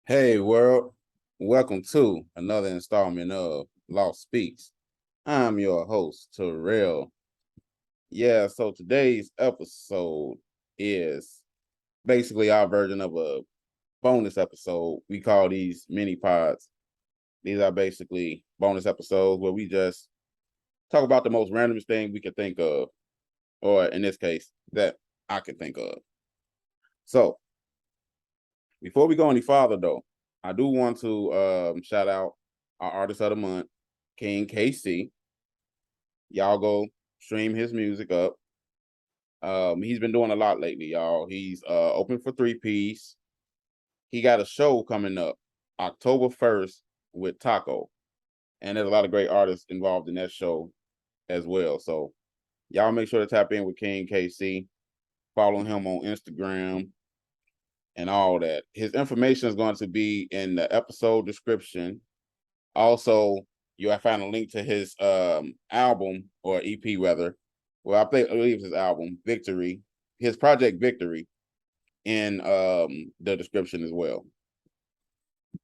Hey world, welcome to another installment of Lost Speaks. I'm your host, Terrell. Yeah, so today's episode is basically our version of a bonus episode. We call these mini pods. These are basically bonus episodes where we just talk about the most randomest thing we can think of, or in this case, that I can think of. So before we go any farther though, I do want to shout out our artist of the month, King KC. Y'all go stream his music up. He's been doing a lot lately, y'all. He's open for 3-piece. He got a show coming up October 1st with Taco. And there's a lot of great artists involved in that show as well. So y'all make sure to tap in with King KC. Follow him on Instagram and all that. His information is going to be in the episode description. Also, you'll find a link to his album or EP rather. Well, I believe it's his album, Victory, his project Victory, in the description as well.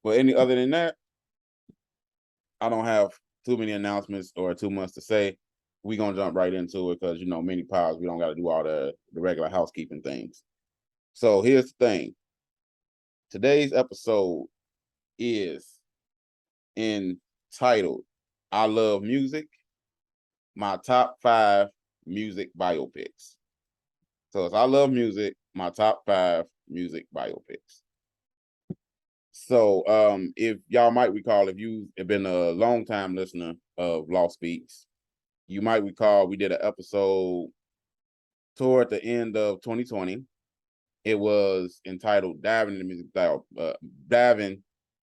But any other than that, I don't have too many announcements or too much to say. We're gonna jump right into it because many pods, we don't gotta do all the regular housekeeping things. So here's the thing. Today's episode is entitled I Love Music, my top 5 music biopics. So it's I Love Music, my top 5 music biopics. So if y'all might recall, if you have been a long time listener of Lost Speaks, you might recall we did an episode toward the end of 2020. It was entitled diving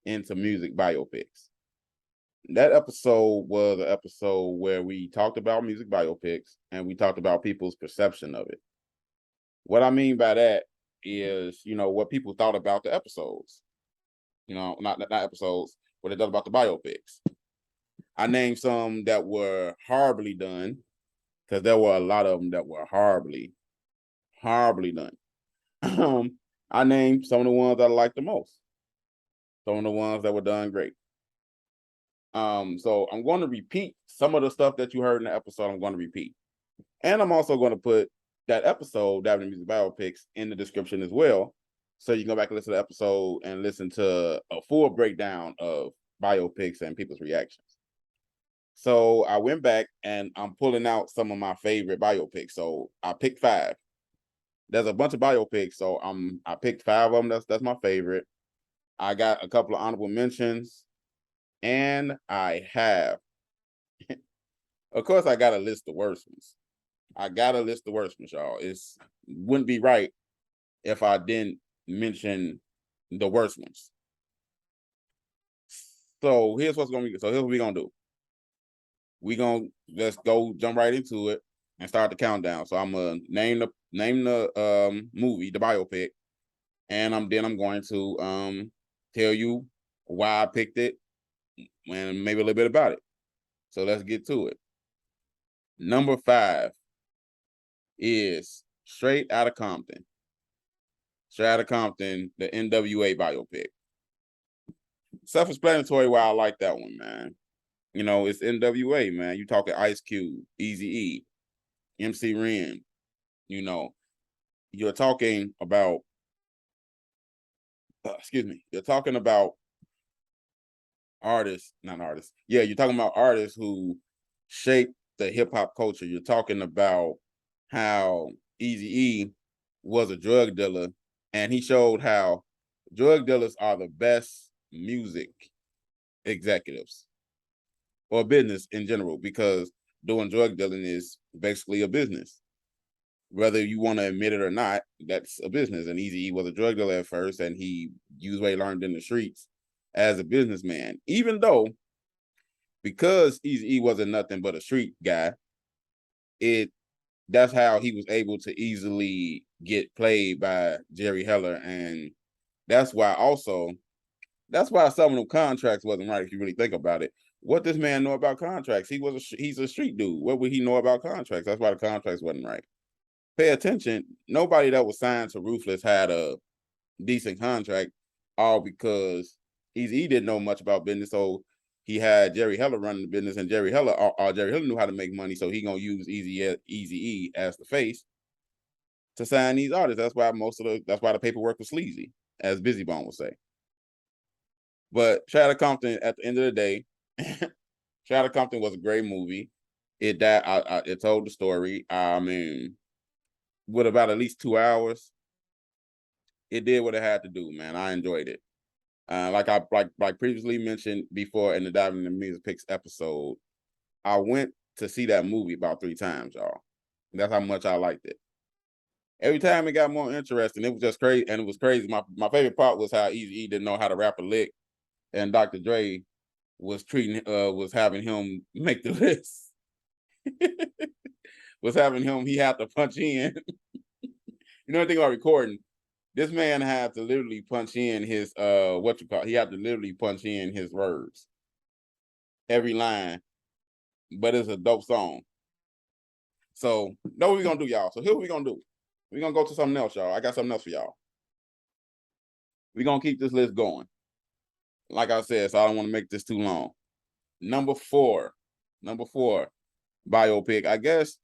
into music biopics. That episode was an episode where we talked about music biopics and we talked about people's perception of it. What I mean by that is, what people thought about the episodes. Not episodes, what they thought about the biopics. I named some that were horribly done, because there were a lot of them that were horribly done. I named some of the ones that I liked the most. Some of the ones that were done great. So I'm going to repeat some of the stuff that you heard in the episode. I'm going to repeat. And I'm also going to put that episode, Diving into Music Biopics, in the description as well. So you can go back and listen to the episode and listen to a full breakdown of biopics and people's reactions. So I went back and I'm pulling out some of my favorite biopics. So I picked 5. There's a bunch of biopics, so I picked 5 of them. That's my favorite. I got a couple of honorable mentions, and I have, of course, I got a list of worst ones. Y'all. Wouldn't be right if I didn't mention the worst ones. So here's what's gonna be. So here's what we're gonna do. Let's go jump right into it and start the countdown. So I'm gonna name the movie, the biopic, and I'm going to tell you why I picked it and maybe a little bit about it. So let's get to it. Number 5 is Straight Outta Compton. Straight Outta Compton, the NWA biopic. Self-explanatory why I like that one, man. It's NWA, man. You talking Ice Cube, Eazy-E, MC Ren. You're talking about you're talking about artists, not artists. Yeah, you're talking about artists who shaped the hip hop culture. You're talking about how Eazy-E was a drug dealer, and he showed how drug dealers are the best music executives or business in general, because doing drug dealing is basically a business. Whether you want to admit it or not, that's a business. And Eazy-E was a drug dealer at first, and he used what he learned in the streets as a businessman. Even though, because Eazy-E wasn't nothing but a street guy, that's how he was able to easily get played by Jerry Heller, and that's why some of them contracts wasn't right if you really think about it. What does man know about contracts? He's a street dude. What would he know about contracts? That's why the contracts wasn't right. Pay attention. Nobody that was signed to Ruthless had a decent contract. all because Eazy-E didn't know much about business, so he had Jerry Heller running the business, and Jerry Heller knew how to make money, so he gonna use Eazy-E as the face to sign these artists. That's why that's why the paperwork was sleazy, as Busy Bone would say. But Shadow Compton, at the end of the day, Shadow Compton was a great movie. It told the story. I mean, with about at least 2 hours, it did what it had to do, man. I enjoyed it. Like previously mentioned before in the Diving in the Music Picks episode, I went to see that movie about 3 times, y'all. That's how much I liked it. Every time it got more interesting. It was just crazy, and it was crazy. My favorite part was how Eazy-E didn't know how to rap a lick, and Dr. Dre was having him make the list. Was having him, he had to punch in. You know, the thing about recording, this man had to literally punch in his he had to literally punch in his words, every line. But it's a dope song. So know what we're gonna do, y'all. So here's what we're gonna do. We're gonna go to something else, y'all. I got something else for y'all. We're gonna keep this list going. Like I said, so I don't want to make this too long. Number four, biopic. I guess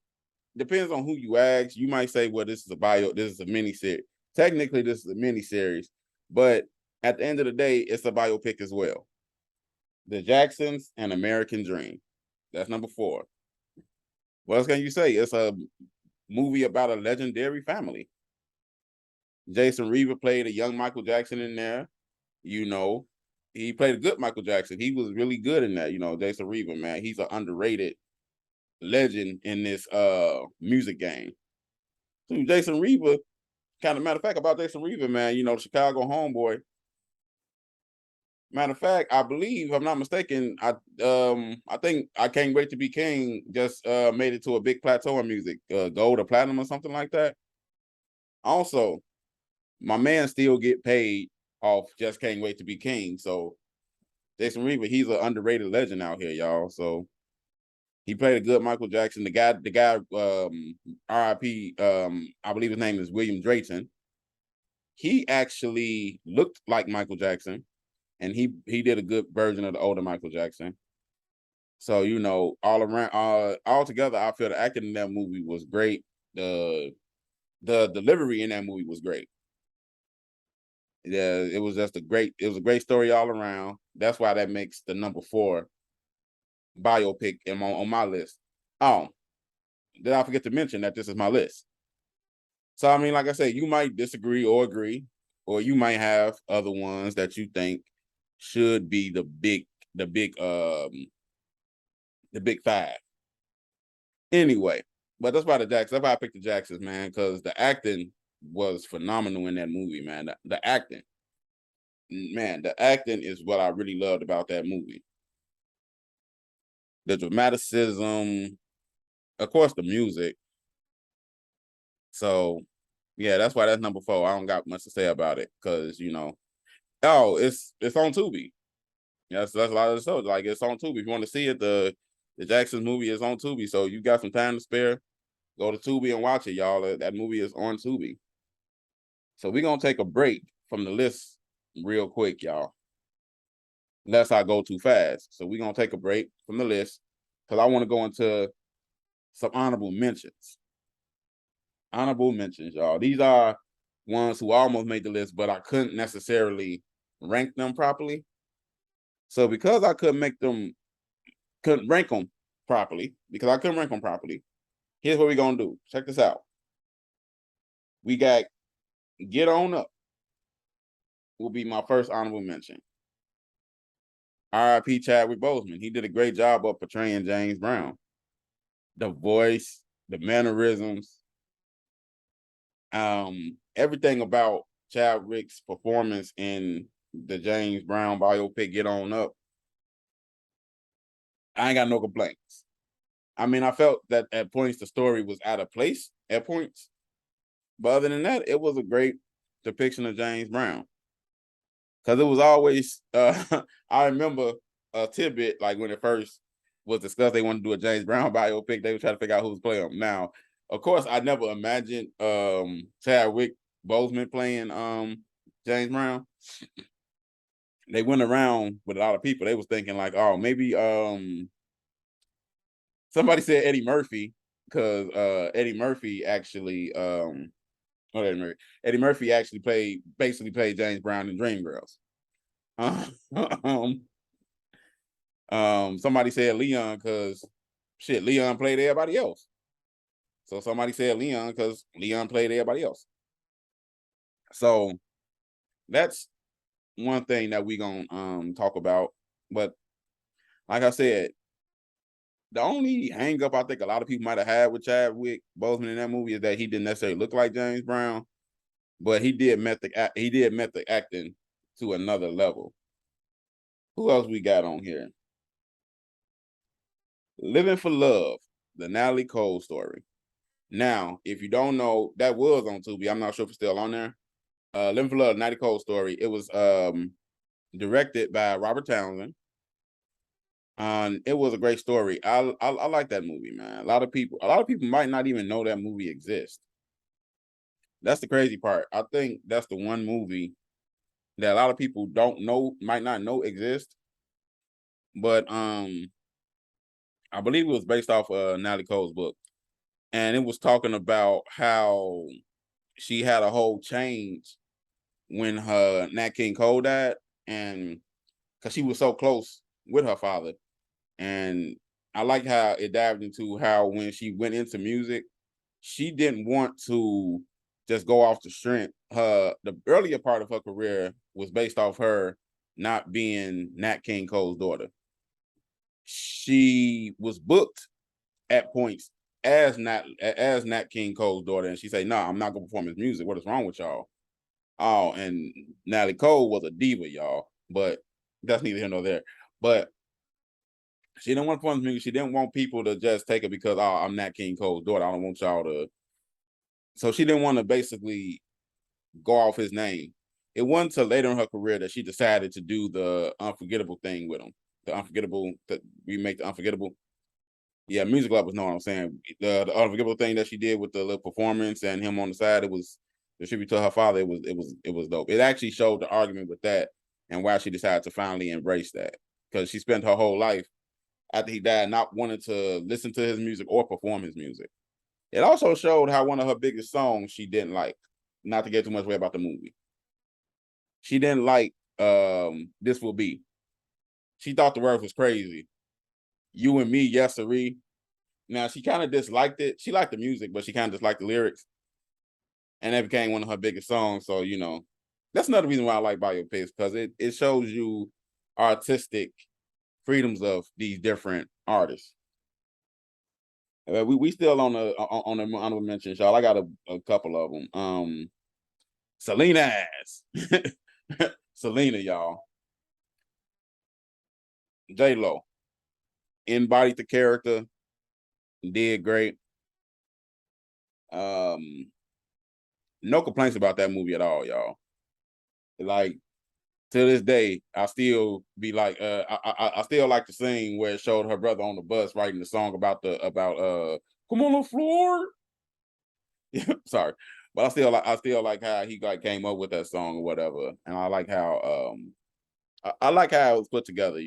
depends on who you ask. You might say, well, this is a mini series. Technically, this is a mini series, but at the end of the day, it's a biopic as well. The Jacksons and American Dream. That's number 4. What else can you say? It's a movie about a legendary family. Jason Reaver played a young Michael Jackson in there. You know, he played a good Michael Jackson. He was really good in that. You know, Jason Reaver, man, he's an underrated legend in this music game. So Jason Reaver, kind of matter of fact about Jason Reaver, man, you know, Chicago homeboy. Matter of fact, I believe, if I'm not mistaken, I think I Can't Wait to Be King just made it to a big plateau in music, gold or platinum or something like that. Also, my man still get paid off Just Can't Wait to Be King. So Jason Reaver, he's an underrated legend out here, y'all. So he played a good Michael Jackson. The guy, R.I.P. I believe his name is William Drayton. He actually looked like Michael Jackson, and he did a good version of the older Michael Jackson. So, you know, all together, I feel the acting in that movie was great. The delivery in that movie was great. Yeah, it was a great story all around. That's why that makes the number 4 biopic on my list. Oh, did I forget to mention that this is my list? So, I mean, like I said, you might disagree or agree, or you might have other ones that you think should be the big 5. Anyway, but that's why that's why I picked the Jacksons, man, because the acting was phenomenal in that movie, man. The acting, man, the acting is what I really loved about that movie. The dramaticism, of course, the music. So, yeah, that's why that's number 4. I don't got much to say about it because, you know, it's on Tubi. That's a lot of the shows. Like, it's on Tubi. If you want to see it, the Jacksons movie is on Tubi. So you got some time to spare, go to Tubi and watch it, y'all. That movie is on Tubi. So we're gonna take a break from the list real quick, y'all. Unless I go too fast. So we're gonna take a break from the list because I want to go into some honorable mentions. Honorable mentions, y'all. These are ones who almost made the list, but I couldn't necessarily rank them properly. So because I couldn't rank them properly, here's what we're gonna do. Check this out. We got Get On Up will be my first honorable mention. R.I.P. Chadwick Boseman. He did a great job of portraying James Brown. The voice, the mannerisms, everything about Chadwick's performance in the James Brown biopic Get On Up. I ain't got no complaints. I mean, I felt that at points the story was out of place at points. But other than that, it was a great depiction of James Brown. Because it was always, I remember a tidbit, like when it first was discussed, they wanted to do a James Brown biopic. They were trying to figure out who was playing him. Now, of course, I never imagined Chadwick Boseman playing James Brown. they went around with a lot of people. They was thinking like, oh, maybe somebody said Eddie Murphy, because Eddie Murphy actually not Eddie Murphy. Eddie Murphy actually basically played James Brown in Dreamgirls. Um, somebody said Leon because shit, Leon played everybody else. So somebody said Leon because Leon played everybody else. So that's one thing that we gonna talk about. But like I said, the only hang up I think a lot of people might have had with Chadwick Boseman in that movie is that he didn't necessarily look like James Brown, but he did method acting to another level. Who else we got on here? Living for Love, the Natalie Cole story. Now, if you don't know, that was on Tubi. I'm not sure if it's still on there. Living for Love, Natalie Cole story. It was directed by Robert Townsend. It was a great story. I like that movie, man. A lot of people might not even know that movie exists. That's the crazy part. I think that's the one movie that a lot of people might not know exists. But I believe it was based off Natalie Cole's book, and it was talking about how she had a whole change when her Nat King Cole died, and because she was so close with her father. And I like how it dived into how when she went into music, she didn't want to just go off the strength. The earlier part of her career was based off her not being Nat King Cole's daughter. She was booked at points as Nat King Cole's daughter, and she said, "No, I'm not gonna perform his music. What is wrong with y'all?" Oh, and Natalie Cole was a diva, y'all, but that's neither here nor there. But she didn't want to perform his music. She didn't want people to just take it because, oh, I'm Nat King Cole's daughter. I don't want y'all to. So she didn't want to basically go off his name. It wasn't until later in her career that she decided to do the Unforgettable thing with him. The Unforgettable, that remake the Unforgettable. Yeah, Music Love was know what I'm saying. The Unforgettable thing that she did with the little performance and him on the side, it was the tribute to her father. It was dope. It actually showed the argument with that and why she decided to finally embrace that, because she spent her whole life after he died not wanting to listen to his music or perform his music. It also showed how one of her biggest songs she didn't like. Not to get too much away about the movie. She didn't like This Will Be. She thought the words was crazy. You and Me, Yes Siree. Now she kind of disliked it. She liked the music, but she kind of disliked the lyrics. And that became one of her biggest songs. So, that's another reason why I like Biopics, because it shows you artistic freedoms of these different artists. We still on the honorable mentions, y'all. I got a couple of them. Selena ass. Selena, y'all. J-Lo embodied the character, did great. No complaints about that movie at all, y'all. Like, to this day, I still be like, I still like the scene where it showed her brother on the bus writing the song about come on the floor. Sorry, but I still like how he came up with that song or whatever, and I like how I like how it was put together,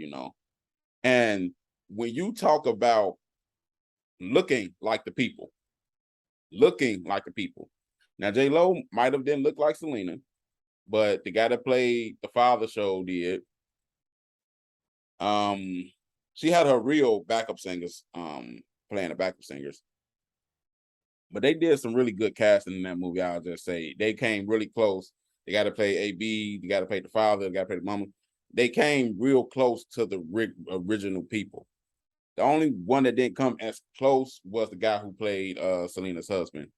And when you talk about looking like the people, looking like the people. Now J Lo might have didn't look like Selena, but the guy that played the father show did. Um, she had her real backup singers playing the backup singers, but they did some really good casting in that movie. I'll just say they came really close. They got to play AB, they got to play the father, they got to play the mama. They came real close to the original people. The only one that didn't come as close was the guy who played Selena's husband,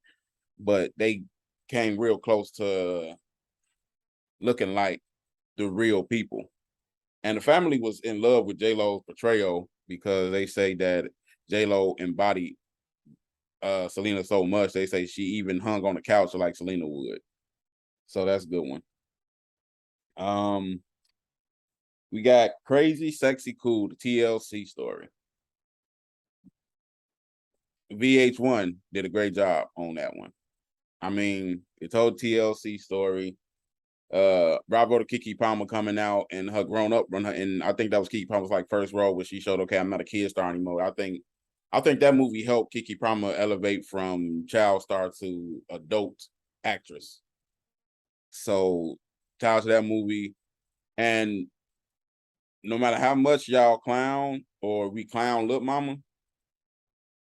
but they came real close to looking like the real people. And the family was in love with J-Lo's portrayal because they say that J-Lo embodied Selena so much. They say she even hung on the couch like Selena would. So that's a good one. We got Crazy, Sexy, Cool, the TLC story. VH1 did a great job on that one. I mean, it told TLC story. Bravo to Keke Palmer coming out and her grown up run her, and I think that was Keke Palmer's like first role where she showed, okay, I'm not a kid star anymore. I think that movie helped Keke Palmer elevate from child star to adult actress. So shout out to that movie. And no matter how much y'all clown or we clown Lil Mama,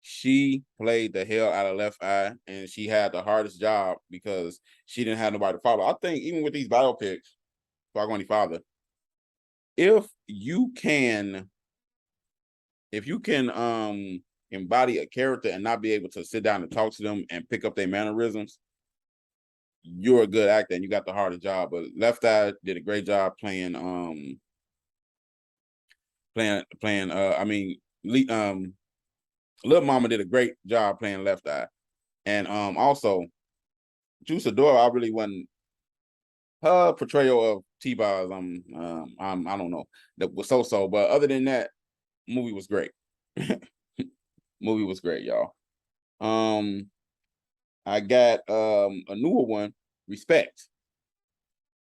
she played the hell out of Left Eye, and she had the hardest job because she didn't have nobody to follow. I think even with these biopics, Any Father, if you can embody a character and not be able to sit down and talk to them and pick up their mannerisms, you're a good actor and you got the hardest job. But Left Eye did a great job playing Lil Mama did a great job playing Left Eye. And also Juice Adora, I really wasn't her portrayal of T-Boz, I don't know, that was so, but other than that, movie was great. Movie was great, y'all. I got a newer one, Respect.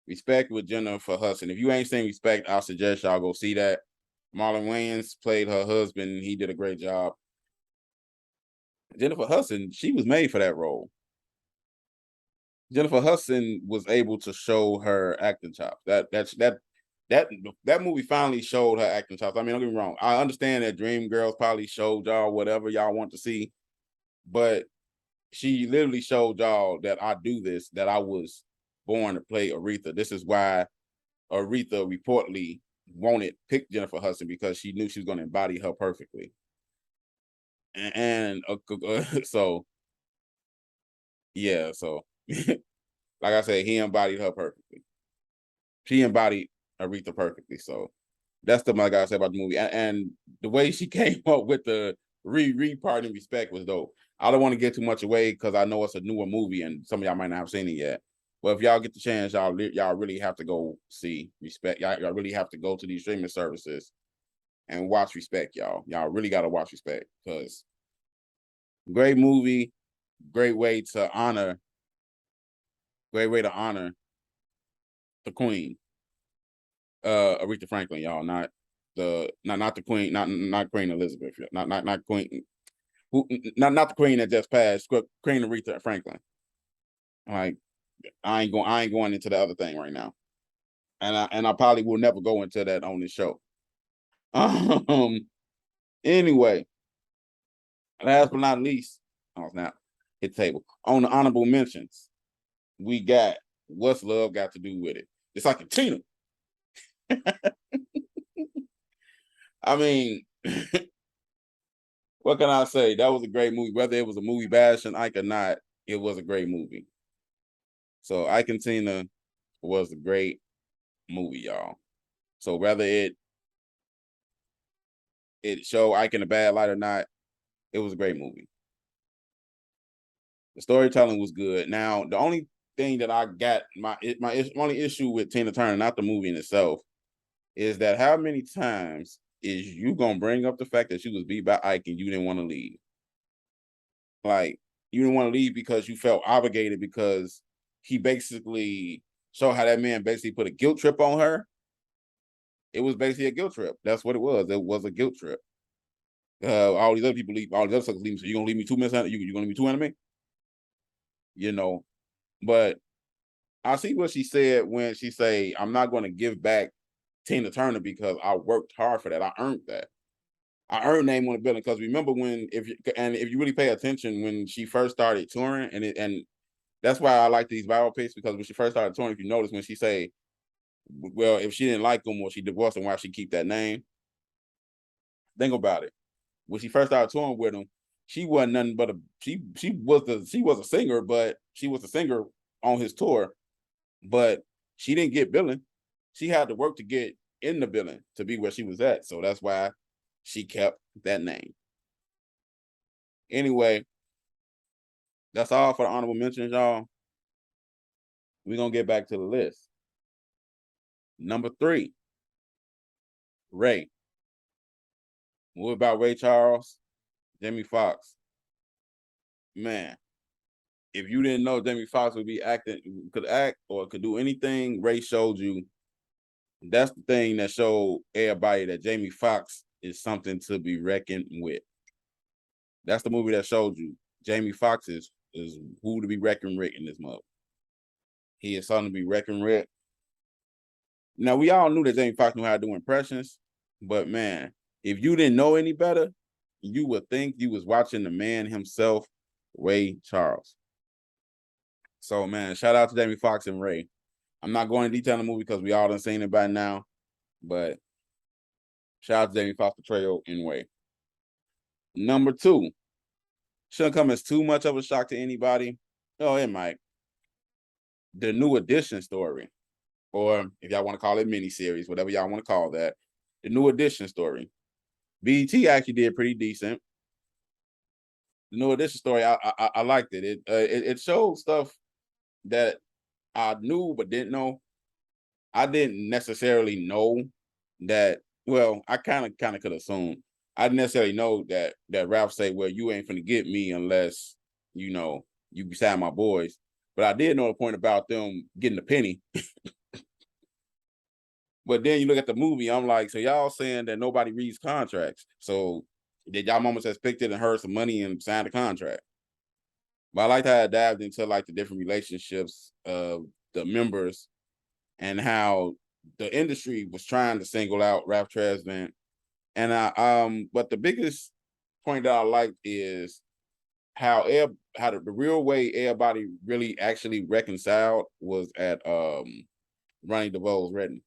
Respect with Jennifer Hudson. If you ain't seen Respect, I'll suggest y'all go see that. Marlon Wayans played her husband. He did a great job. Jennifer Hudson, she was made for that role. Jennifer Hudson was able to show her acting chops. That movie finally showed her acting chops. I mean, don't get me wrong. I understand that Dreamgirls probably showed y'all whatever y'all want to see, but she literally showed y'all that I do this, that I was born to play Aretha. This is why Aretha reportedly pick Jennifer Hudson, because she knew she was going to embody her perfectly. And so, yeah, so like I said, he embodied her perfectly. She embodied Aretha perfectly. So that's the I gotta say about the movie. And the way she came up with the part in Respect was dope. I don't want to get too much away because I know it's a newer movie and some of y'all might not have seen it yet. But if y'all get the chance, y'all really have to go see Respect. Y'all really have to go to these streaming services and watch Respect, y'all. Y'all really got to watch Respect, because great movie, great way to honor the Queen, Aretha Franklin, y'all, not the Queen, not Queen Elizabeth, not Queen, not the Queen that just passed, Queen Aretha Franklin. Like, I ain't going into the other thing right now, and I probably will never go into that on this show. Anyway, last but not least, now hit the table on the honorable mentions. We got What's Love Got to Do with It? It's like a Tina. I mean, what can I say? That was a great movie. Whether it was a movie bashing Ike or not, it was a great movie. So Ike and Tina was a great movie, y'all. So whether it showed Ike in a bad light or not, it was a great movie. The storytelling was good. Now, the only thing that I got my only issue with Tina Turner, not the movie in itself, is that how many times is you gonna bring up the fact that she was beat by Ike and you didn't want to leave? Like, you didn't want to leave because you felt obligated, because he basically showed how that man basically put a guilt trip on her. It was basically a guilt trip. That's what it was. It was a guilt trip. All these other people leave, all these other suckers leave. So you're gonna leave me 2 minutes? You're gonna leave me 2 minutes? You know, but I see what she said when she say, I'm not going to give back Tina Turner because I worked hard for that. I earned that. I earned name on the building, because remember if you really pay attention, when she first started touring, and that's why I like these biopics, because when she first started touring, if you notice, when she say, well, if she didn't like him or she divorced him, why she keep that name? Think about it. When she first started touring with him, she wasn't nothing but she was a singer, but she was a singer on his tour, but she didn't get billing. She had to work to get in the billing to be where she was at. So that's why she kept that name. Anyway, that's all for the honorable mentions, y'all. We're gonna get back to the list. Number 3, Ray. What about Ray Charles? Jamie Foxx. Man, if you didn't know Jamie Foxx could act or could do anything, Ray showed you. That's the thing that showed everybody that Jamie Foxx is something to be reckoned with. That's the movie that showed you Jamie Foxx is who to be reckoned with in this mother. He is something to be reckoned with. Now, we all knew that Jamie Foxx knew how to do impressions, but man, if you didn't know any better, you would think you was watching the man himself, Ray Charles. So, man, shout out to Jamie Foxx and Ray. I'm not going to detail the movie because we all done seen it by now, but shout out to Jamie Foxx portrayal in Ray. Number 2, shouldn't come as too much of a shock to anybody. Oh, it might. The New Edition story, or if y'all want to call it miniseries, whatever y'all want to call that, the New Edition story. BET actually did pretty decent. The New Edition story, I liked it. It showed stuff that I knew but didn't know. I didn't necessarily know that. Well, I kind of could assume. I didn't necessarily know that Ralph say, "Well, you ain't finna get me unless you beside my boys." But I did know the point about them getting a penny. But then you look at the movie, I'm like, so y'all saying that nobody reads contracts. So did y'all moments has picked it and heard some money and signed a contract? But I liked how it dived into like the different relationships of the members and how the industry was trying to single out Ralph Tresvant. And but the biggest point that I liked is how the real way everybody really actually reconciled was at Ronnie DeVoe's wedding.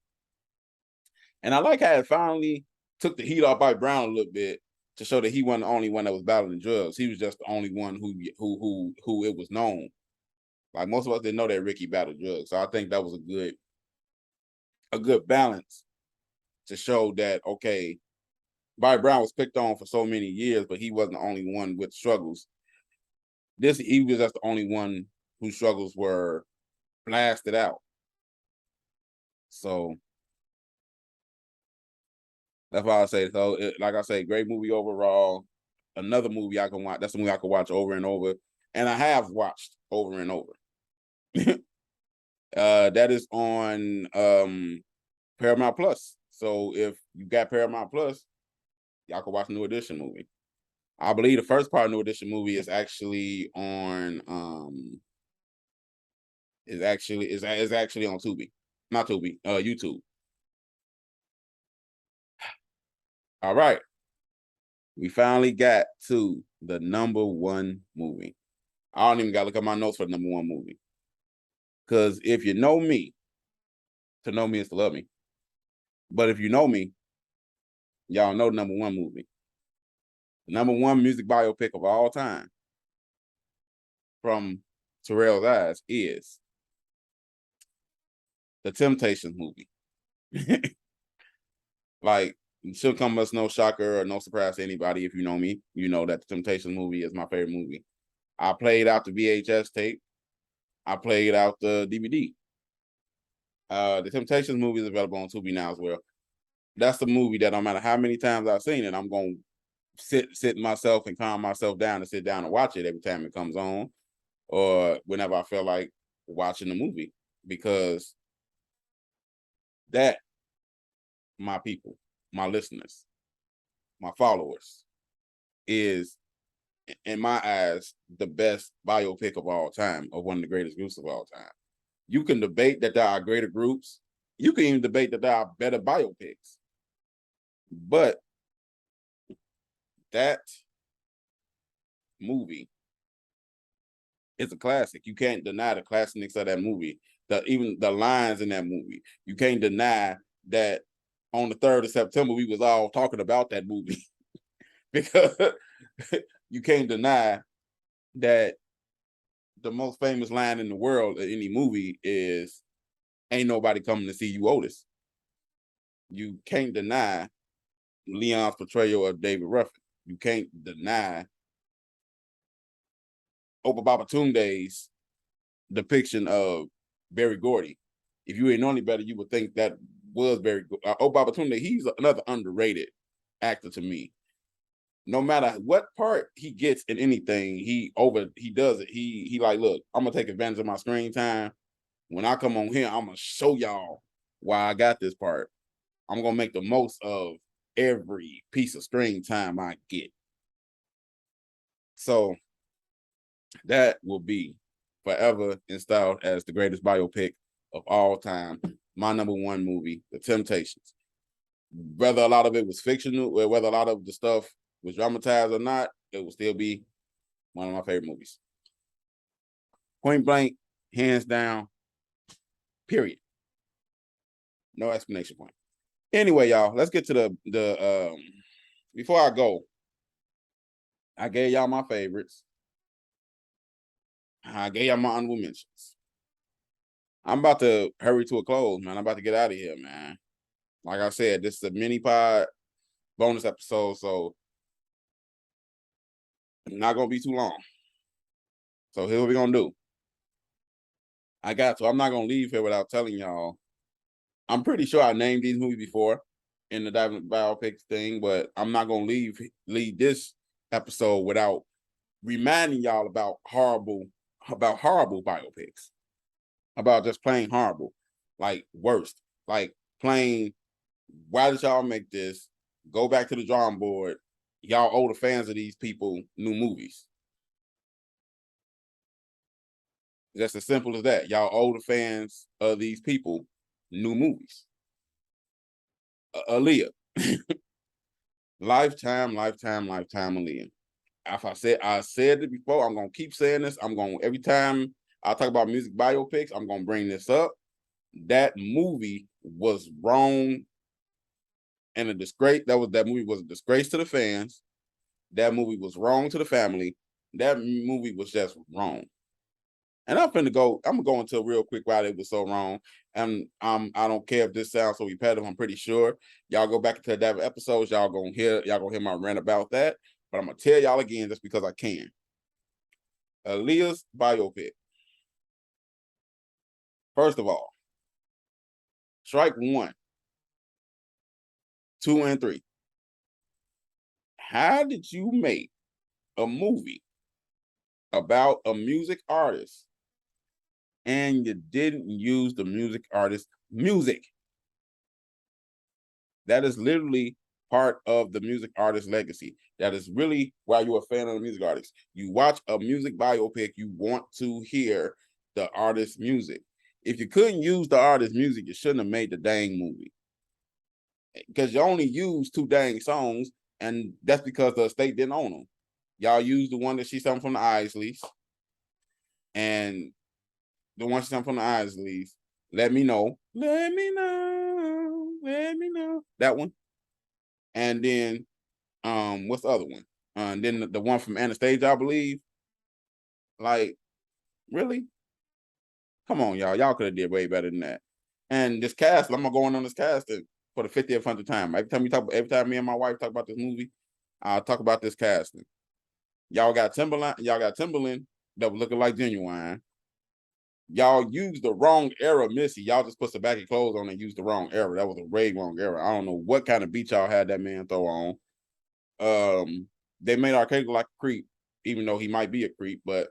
And I like how it finally took the heat off Bobby Brown a little bit to show that he wasn't the only one that was battling drugs. He was just the only one who it was known. Like most of us didn't know that Ricky battled drugs. So I think that was a good balance to show that, okay, Bobby Brown was picked on for so many years, but he wasn't the only one with struggles. He was just the only one whose struggles were blasted out. So that's why I say. So, like I say, great movie overall. Another movie I can watch. That's a movie I can watch over and over, and I have watched over and over. That is on Paramount Plus. So if you got Paramount Plus, y'all can watch New Edition movie. I believe the first part of New Edition movie is actually on is actually on Tubi, not Tubi, YouTube. All right, we finally got to the number 1 movie. I don't even got to look at my notes for the number 1 movie, because if you know me, to know me is to love me. But if you know me, y'all know the number 1 movie. The number 1 music biopic of all time from Terrell's eyes is the Temptations movie. Like, it should come as no shocker or no surprise to anybody. If you know me, you know that the Temptations movie is my favorite movie. I played out the VHS tape. I played out the DVD. The Temptations movie is available on Tubi now as well. That's the movie that no matter how many times I've seen it, I'm going to sit myself and calm myself down and sit down and watch it every time it comes on, or whenever I feel like watching the movie, because that, my people, my listeners, my followers, is, in my eyes, the best biopic of all time, of one of the greatest groups of all time. You can debate that there are greater groups. You can even debate that there are better biopics. But that movie is a classic. You can't deny the classicness of that movie. Even the lines in that movie. You can't deny that on the 3rd of September, we was all talking about that movie. Because you can't deny that the most famous line in the world in any movie is, "Ain't nobody coming to see you, Otis." You can't deny Leon's portrayal of David Ruffin. You can't deny Opa Babatunde's depiction of Berry Gordy. If you ain't known any better, you would think that was Berry Opa Babatunde. He's another underrated actor to me. No matter what part he gets in anything, he does it. He like, look, I'm gonna take advantage of my screen time. When I come on here, I'm gonna show y'all why I got this part. I'm gonna make the most of every piece of screen time I get. So that will be forever installed as the greatest biopic of all time. My number one movie, The Temptations. Whether a lot of it was fictional, or whether a lot of the stuff was dramatized or not, it will still be one of my favorite movies. Point blank, hands down, period. No explanation point. Anyway, y'all, let's get to the before I go, I gave y'all my favorites. I gave y'all my honorable mentions. I'm about to hurry to a close, man. I'm about to get out of here, man. Like I said, this is a mini pod bonus episode, so not gonna be too long. So here's what we're gonna do. I'm not gonna leave here without telling y'all. I'm pretty sure I named these movies before in the biopics thing, but I'm not gonna leave this episode without reminding y'all about horrible biopics, about just plain horrible, like worst, like plain. Why did y'all make this? Go back to the drawing board. Y'all older fans of these people, new movies. Just as simple as that. Y'all older fans of these people, new movies. Aaliyah. Lifetime Aaliyah. If I said it before, I'm gonna keep saying this. Every time I talk about music biopics, I'm gonna bring this up. That movie was wrong and a disgrace. That movie was a disgrace to the fans. That movie was wrong to the family. That movie was just wrong. And I'm gonna go into real quick why it was so wrong. And I don't care if this sounds so repetitive. I'm pretty sure y'all go back into that episodes. Y'all gonna hear my rant about that. But I'm gonna tell y'all again just because I can. Aaliyah's biopic. First of all, strike 1, 2, and 3. How did you make a movie about a music artist and you didn't use the music artist music? That is literally part of the music artist legacy. That is really why you're a fan of the music artist. You watch a music biopic, you want to hear the artist's music. If you couldn't use the artist's music, you shouldn't have made the dang movie. Because you only used 2 dang songs, and that's because the estate didn't own them. Y'all used the one that she sung from the Isleys, and the one she sung from the Isleys, Let Me Know. Let me know. Let me know. That one. And then what's the other one? And then the one from Anastasia, I believe. Like, really? Come on, y'all. Y'all could have did way better than that. And this cast, I'm gonna go on this casting for the 50th hundred time. Every time me and my wife talk about this movie, I'll talk about this casting. Y'all got Timberland that was looking like Genuine. Y'all used the wrong era, Missy. Y'all just put some baggy clothes on and used the wrong era. That was a way wrong era. I don't know what kind of beat y'all had that man throw on. They made Arcade look like a creep, even though he might be a creep, but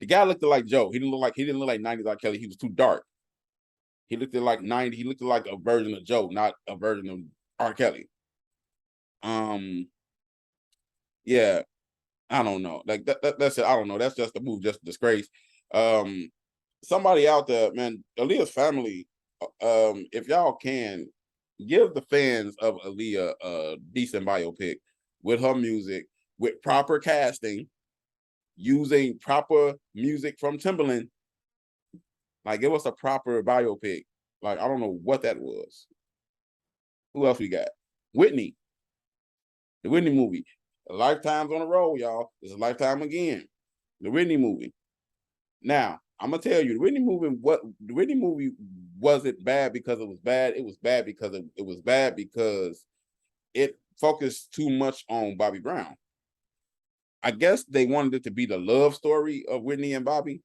the guy looked like Joe. He didn't look like 90s R. Kelly. He was too dark. He looked like 90. He looked like a version of Joe, not a version of R. Kelly. Yeah, I don't know. Like that's it. I don't know. That's just a move, just a disgrace. Somebody out there, man, Aaliyah's family. If y'all can give the fans of Aaliyah a decent biopic with her music, with proper casting, using proper music from Timberland. Like, give us a proper biopic. Like, I don't know what that was. Who else we got? Whitney. The Whitney movie. A Lifetime's on the road, y'all. It's a Lifetime again. The Whitney movie. Now, I'm gonna tell you, the Whitney movie wasn't bad because it was bad. It was bad because it focused too much on Bobby Brown. I guess they wanted it to be the love story of Whitney and Bobby,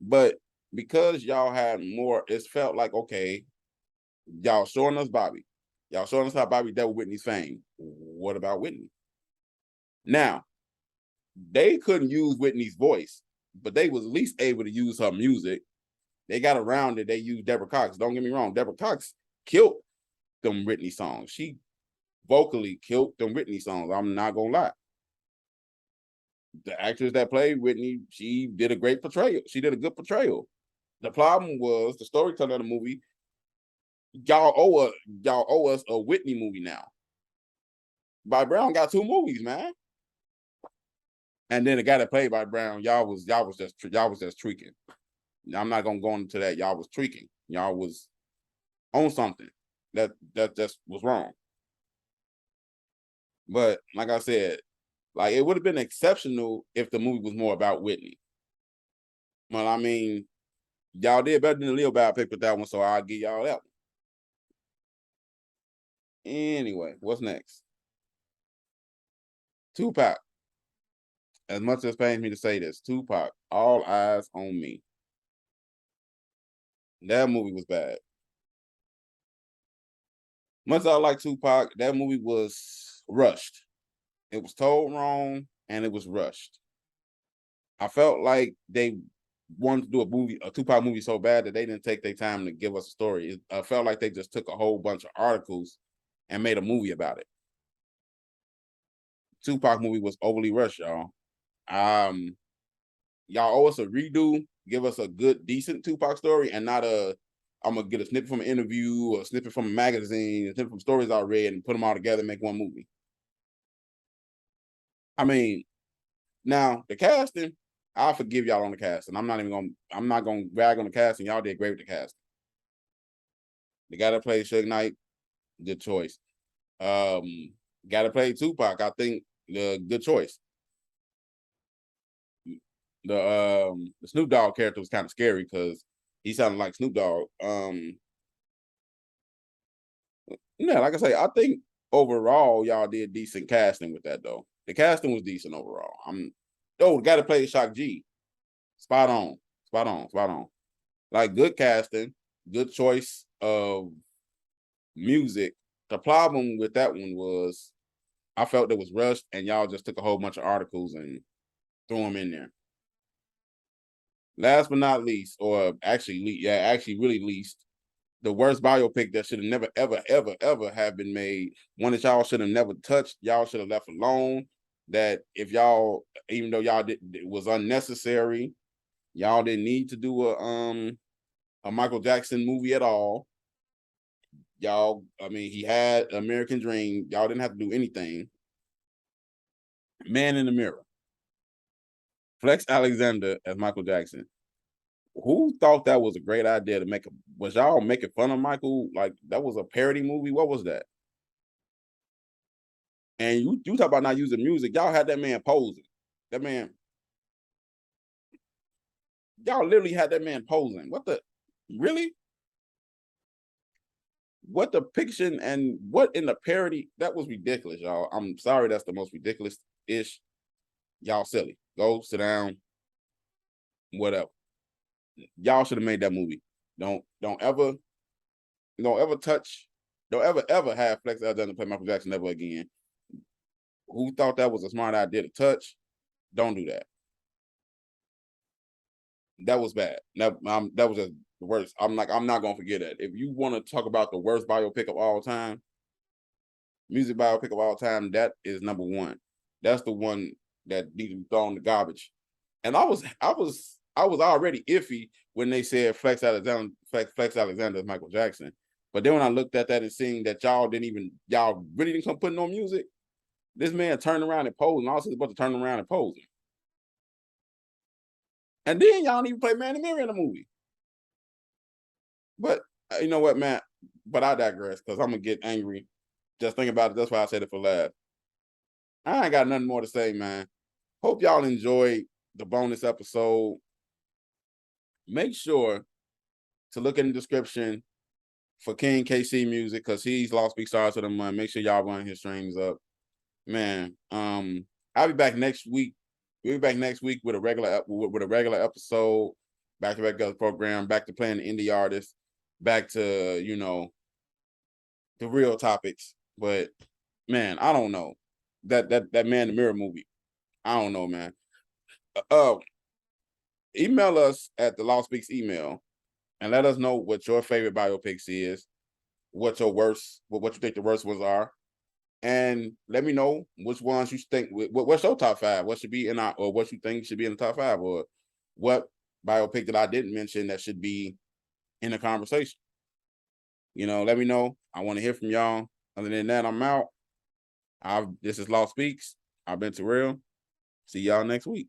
but because y'all had more, it felt like, okay, y'all showing us Bobby. Y'all showing us how Bobby dealt with Whitney's fame. What about Whitney? Now, they couldn't use Whitney's voice, but they was at least able to use her music. They got around it. They used Deborah Cox. Don't get me wrong. Deborah Cox killed them Whitney songs. She vocally killed them Whitney songs. I'm not gonna lie. The actress that played Whitney, she did a great portrayal. She did a good portrayal. The problem was the storytelling of the movie. Y'all owe us a Whitney movie now. Bobby Brown got 2 movies, man. And then the guy that played Bobby Brown, y'all was just tweaking. I'm not gonna go into that. Y'all was tweaking. Y'all was on something that just was wrong. But like I said, like it would have been exceptional if the movie was more about Whitney. Well, I mean, y'all did better than the Leo biopic with that one, so I'll give y'all that one. Anyway, what's next? Tupac. As much as it pains me to say this, Tupac, All Eyes on Me. That movie was bad. Much as I like Tupac, that movie was rushed. It was told wrong and it was rushed. I felt like they wanted to do a Tupac movie so bad that they didn't take their time to give us a story. I felt like they just took a whole bunch of articles and made a movie about it. Tupac movie was overly rushed, y'all. Y'all owe us a redo. Give us a good, decent Tupac story, and not I'm gonna get a snippet from an interview, or a snippet from a magazine, a snippet from stories I read, and put them all together and make one movie. I mean, now the casting, I'll forgive y'all on the casting. I'm not gonna brag on the casting. Y'all did great with the casting. The guy that played Suge Knight, good choice. Guy that played Tupac, I think the good choice. The Snoop Dogg character was kind of scary because he sounded like Snoop Dogg. Yeah, like I say, I think overall y'all did decent casting with that though. The casting was decent overall. The guy that played Shock G, spot on, spot on, spot on. Like good casting, good choice of music. The problem with that one was I felt it was rushed and y'all just took a whole bunch of articles and threw them in there. Last but not least, or actually really least, the worst biopic that should have never, ever, ever, ever have been made. One that y'all should have never touched. Y'all should have left alone. That if y'all, even though y'all it was unnecessary, y'all didn't need to do a Michael Jackson movie at all. Y'all, I mean, he had American Dream. Y'all didn't have to do anything. Man in the Mirror. Flex Alexander as Michael Jackson. Who thought that was a great idea to make was y'all making fun of Michael? Like that was a parody movie? What was that? And you talk about not using music. Y'all had that man posing. That man, y'all literally had that man posing. What the really? What the fiction and what in the parody? That was ridiculous, y'all. I'm sorry, that's the most ridiculous-ish. Y'all silly. Go sit down. Whatever. Y'all should have made that movie. Don't ever touch. Don't ever have Flex Alexander play Michael Jackson ever again. Who thought that was a smart idea to touch? Don't do that. That was bad. That was just the worst. I'm not gonna forget that. If you want to talk about the worst biopic of all time, music biopic of all time, that is number one. That's the one that needs to be thrown in the garbage. And I was already iffy when they said Flex Alexander is Michael Jackson. But then when I looked at that and seeing that y'all really didn't come putting no music, this man turned around and posed, and all he's about to turn around and pose. And then y'all don't even play Man in the Mirror in the movie. But you know what, Matt? But I digress because I'm gonna get angry. Just think about it. That's why I said it for laugh. I ain't got nothing more to say, man. Hope y'all enjoyed the bonus episode. Make sure to look in the description for King KC Music because he's lost big stars to the month. Make sure y'all run his streams up. Man, I'll be back next week. We'll be back next week with a regular episode, back to regular program, back to playing the indie artists, back to the real topics. But man, I don't know. That Man in the Mirror movie. I don't know, man. Email us at the Law Speaks email and let us know what your favorite biopics is, what your worst, what you think the worst ones are, and let me know which ones you think. What's your top five? What should be in our, or what you think should be in the top five, or what biopic that I didn't mention that should be in the conversation. Let me know. I want to hear from y'all. Other than that, I'm out. This is Law Speaks. I've been Terrell. See y'all next week.